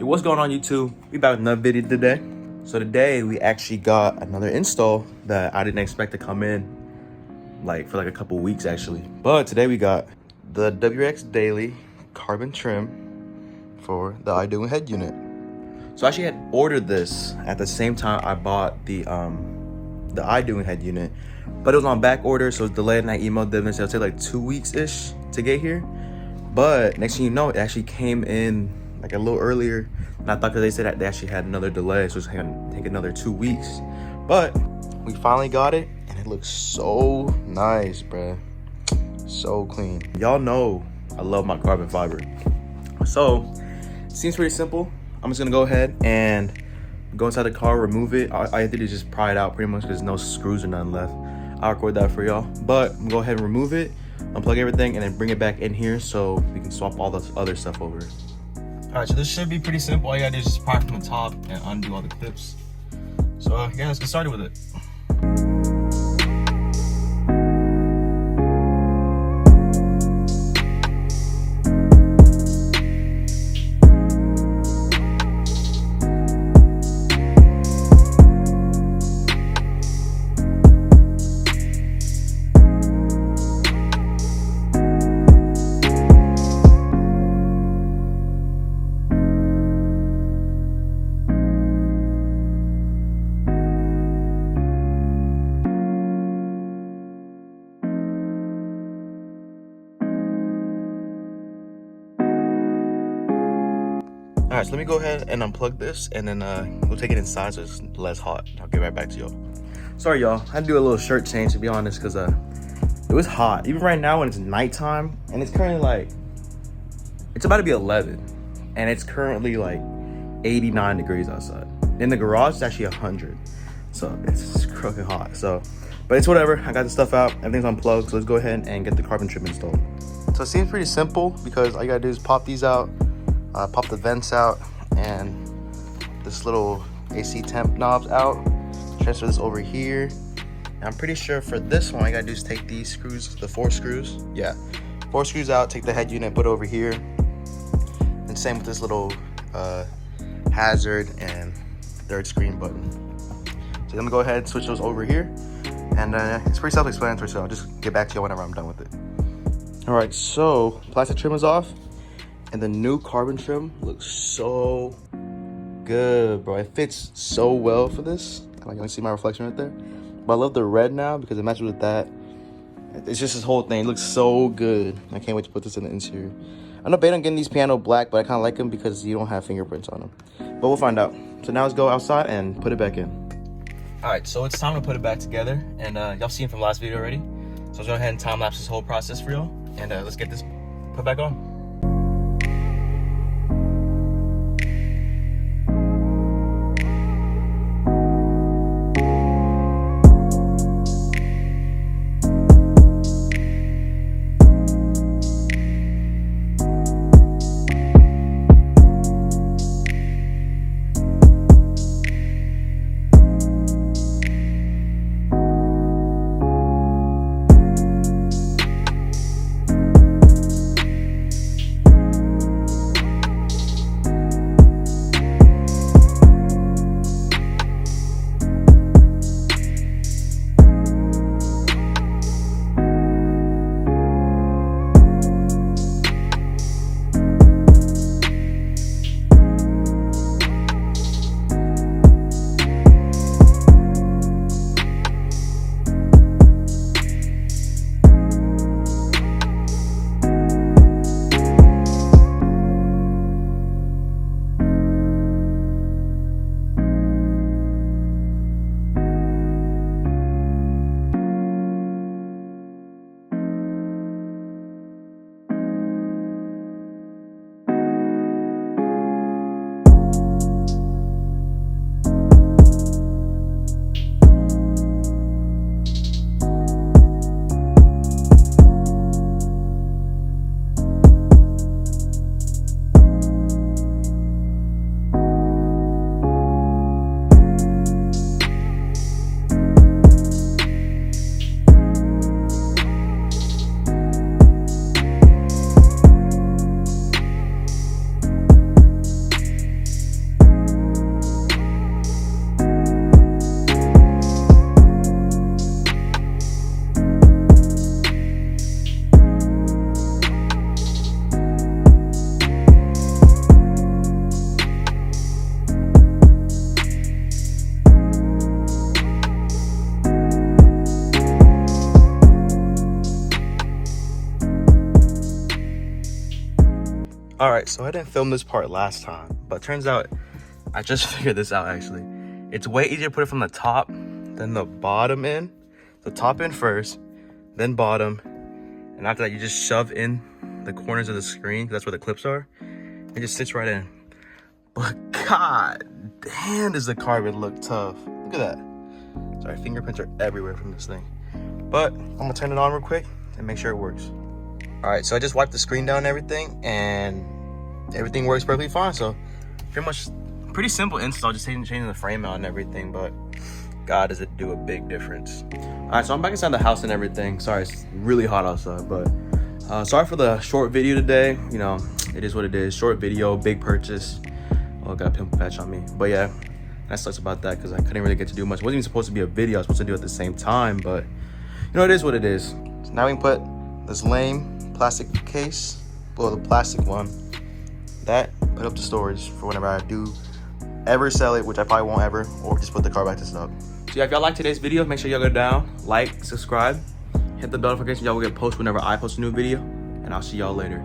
What's going on, YouTube? We back with another video today. So today we actually got another install that I didn't expect to come in for like a couple weeks actually. But today we got the WX Daily carbon trim for the Idoing head unit. So I actually had ordered this at the same time I bought the Idoing head unit, but it was on back order, so it was delayed, and I emailed them and said it'll take like 2 weeks-ish to get here. But next thing you know, it actually came in like a little earlier, and I thought because they said that they actually had another delay, so it's gonna take another 2 weeks. But we finally got it, and it looks so nice, bruh. So clean. Y'all know I love my carbon fiber. So it seems pretty simple. I'm just gonna go ahead and go inside the car, remove it. I did is just pry it out pretty much because no screws or nothing left. I'll record that for y'all. But I'm gonna go ahead and remove it, unplug everything, and then bring it back in here so we can swap all the other stuff over. All right, so this should be pretty simple. All you gotta do is just pry from the top and undo all the clips. So yeah, let's get started with it. All right, so let me go ahead and unplug this, and then we'll take it inside so it's less hot. I'll get right back to y'all. Sorry, y'all. I had to do a little shirt change, to be honest, because it was hot. Even right now when it's nighttime, and it's currently like, it's about to be 11, and it's currently like 89 degrees outside. In the garage, it's actually 100. So it's croaking hot. So, but it's whatever. I got the stuff out. Everything's unplugged. So let's go ahead and get the carbon trim installed. So it seems pretty simple because all you gotta do is pop these out. Pop the vents out and this little AC temp knobs out. Transfer this over here. And I'm pretty sure for this one, all you gotta do is take these screws, the 4 screws. Yeah, 4 screws out, take the head unit, put it over here. And same with this little hazard and third screen button. So I'm gonna go ahead and switch those over here. And it's pretty self-explanatory, so I'll just get back to you whenever I'm done with it. All right, so plastic trim is off. And the new carbon trim looks so good, bro. It fits so well for this. Like, you can see my reflection right there. But I love the red now because it matches with that. It's just this whole thing. It looks so good. I can't wait to put this in the interior. I'm debating on getting these piano black, but I kind of like them because you don't have fingerprints on them. But we'll find out. So now let's go outside and put it back in. All right, so it's time to put it back together. And y'all seen from last video already. So let's go ahead and time-lapse this whole process for y'all. And let's get this put back on. All right, so I didn't film this part last time, but turns out I just figured this out actually. It's way easier to put it from the top than the bottom in. The top in first, then bottom, and after that you just shove in the corners of the screen, 'cause that's where the clips are. It just sits right in. But god damn, does the carbon look tough. Look at that. Sorry, fingerprints are everywhere from this thing. But I'm gonna turn it on real quick and make sure it works. All right, so I just wiped the screen down and everything works perfectly fine. So pretty much pretty simple install, just changing the frame out and everything, but god, does it do a big difference. All right, so I'm back inside the house and everything. Sorry, it's really hot outside, but sorry for the short video today. You know, it is what it is. Short video, big purchase. Oh, got a pimple patch on me. But yeah, that sucks about that because I couldn't really get to do much. It wasn't even supposed to be a video. I was supposed to do it at the same time, but you know, it is what it is. So now we can put this lame plastic case, well, the plastic one, that put up to storage for whenever I do ever sell it, which I probably won't ever, or just put the car back to stock. So yeah, if y'all like today's video, make sure y'all go down, like, subscribe, hit the bell notification, y'all will get a post whenever I post a new video, and I'll see y'all later.